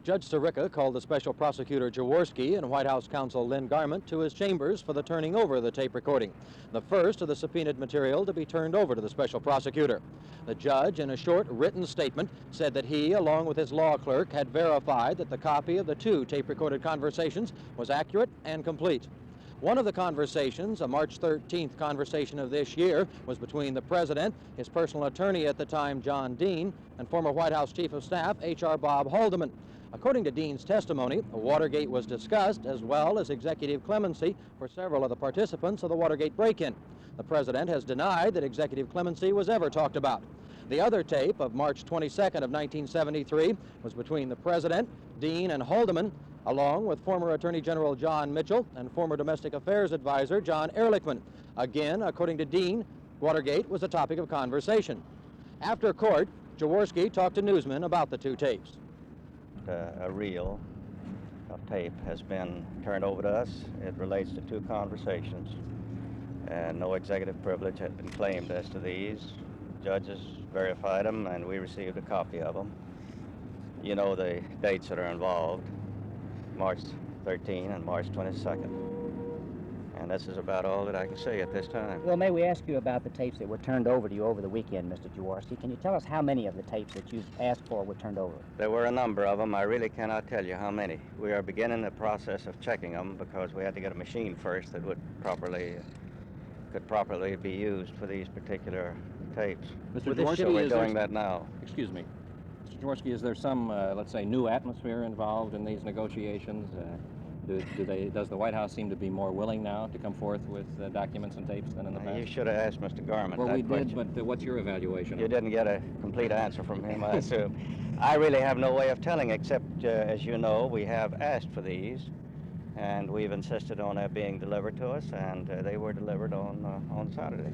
Judge Sirica called the Special Prosecutor Jaworski and White House counsel Lynn Garment to his chambers for the turning over of the tape recording, the first of the subpoenaed material to be turned over to the Special Prosecutor. The judge, in a short written statement, said that he, along with his law clerk, had verified that the copy of the two tape-recorded conversations was accurate and complete. One of the conversations, a March 13th conversation of this year, was between the President, his personal attorney at the time, John Dean, and former White House Chief of Staff, H.R. Bob Haldeman. According to Dean's testimony, Watergate was discussed, as well as executive clemency for several of the participants of the Watergate break-in. The President has denied that executive clemency was ever talked about. The other tape of March 22nd of 1973 was between the President, Dean, and Haldeman, along with former Attorney General John Mitchell and former Domestic Affairs Advisor John Ehrlichman. Again, according to Dean, Watergate was a topic of conversation. After court, Jaworski talked to newsmen about the two tapes. A reel of tape has been turned over to us. It relates to two conversations, and no executive privilege had been claimed as to these. Judges verified them, and we received a copy of them. You know the dates that are involved, March 13 and March 22nd. And this is about all that I can say at this time. Well, may we ask you about the tapes that were turned over to you over the weekend, Mr. Jaworski? Can you tell us how many of the tapes that you asked for were turned over? There were a number of them. I really cannot tell you how many. We are beginning the process of checking them because we had to get a machine first that could properly be used for these particular tapes. Mr. Jaworski, so we're doing that now. Excuse me. Mr. Jaworski, is there some, let's say, new atmosphere involved in these negotiations? Does the White House seem to be more willing now to come forth with documents and tapes than in the past? You should have asked Mr. Garment well, that we question. did, but what's your evaluation? You didn't get a complete answer from him, I assume. I really have no way of telling, except, as you know, we have asked for these, and we've insisted on their being delivered to us, and they were delivered on Saturday.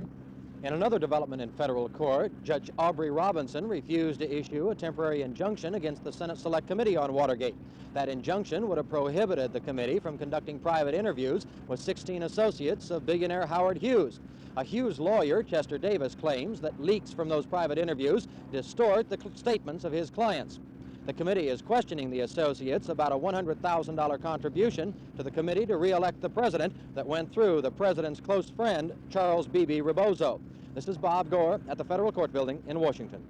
In another development in federal court, Judge Aubrey Robinson refused to issue a temporary injunction against the Senate Select Committee on Watergate. That injunction would have prohibited the committee from conducting private interviews with 16 associates of billionaire Howard Hughes. A Hughes lawyer, Chester Davis, claims that leaks from those private interviews distort the statements of his clients. The committee is questioning the associates about a $100,000 contribution to the committee to re-elect the president that went through the president's close friend, Charles B.B. Rebozo. This is Bob Gore at the Federal Court Building in Washington.